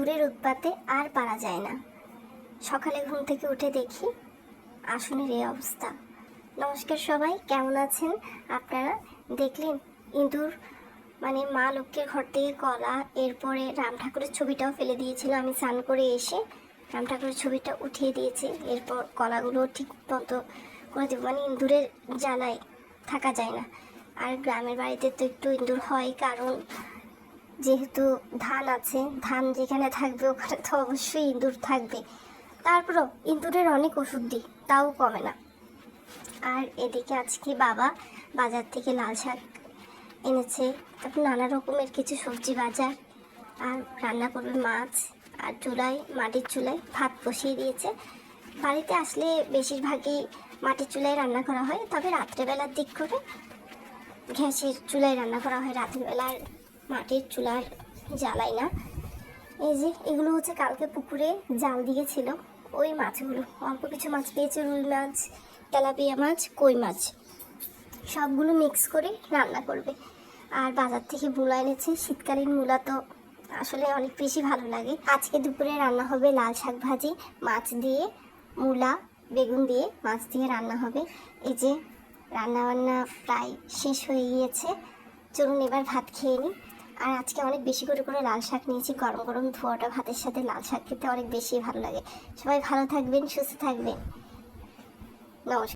ইঁদুরের উৎপাতে আর পারা যায় না। সকালে ঘুম থেকে উঠে দেখি আসনের এই অবস্থা। নমস্কার সবাই, কেমন আছেন আপনারা? দেখলেন ইঁদুর মানে মা লক্ষ্মীর ঘর থেকে কলা, এরপরে রাম ঠাকুরের ছবিটাও ফেলে দিয়েছিল। আমি স্নান করে এসে রাম ঠাকুরের ছবিটা উঠিয়ে দিয়েছি। এরপর কলাগুলো ঠিক মতো করে দেবো, মানে ইঁদুরের জ্বালায় থাকা যায় না। আর গ্রামের বাড়িতে তো একটু ইঁদুর হয়, কারণ যেহেতু ধান আছে, ধান যেখানে থাকবে ওখানে তো অবশ্যই ইঁদুর থাকবে। তারপরও ইঁদুরের অনেক ওষুধ দিই, তাও কমে না। আর এদিকে আজকে বাবা বাজার থেকে লাল শাক এনেছে, তারপর নানা রকমের কিছু সবজি বাজার, আর রান্না করবে মাছ। আর মাটির চুলায় ভাত বসিয়ে দিয়েছে। বাড়িতে আসলে বেশিরভাগই মাটির চুলায় রান্না করা হয়, তবে রাত্রেবেলার দিক করে গ্যাসের চুলায় রান্না করা হয়। রাত্রিবেলার মাটির চুলার জ্বালাই না। এই যে এগুলো হচ্ছে কালকে পুকুরে জাল দিয়েছিল, ওই মাছগুলো। অল্প কিছু মাছ পেয়েছে, রুই মাছ, তেলাপিয়া মাছ, কই মাছ, সবগুলো মিক্স করে রান্না করবে। আর বাজার থেকে মূলা এনেছে, শীতকালীন মূলা তো আসলে অনেক বেশি ভালো লাগে। আজকে দুপুরে রান্না হবে লাল শাক ভাজি, মাছ দিয়ে, মূলা, বেগুন দিয়ে, মাছ দিয়ে রান্না হবে। এই যে রান্নাবান্না প্রায় শেষ হয়ে গিয়েছে, চলুন এবার ভাত খেয়ে নিই। আর আজকে অনেক বেশি করে লাল শাক নিয়েছি, গরম গরম ধোয়াটা ভাতের সাথে লাল শাক খেতে অনেক বেশি ভালো লাগে। সবাই ভালো থাকবেন, সুস্থ থাকবেন। নমস্কার।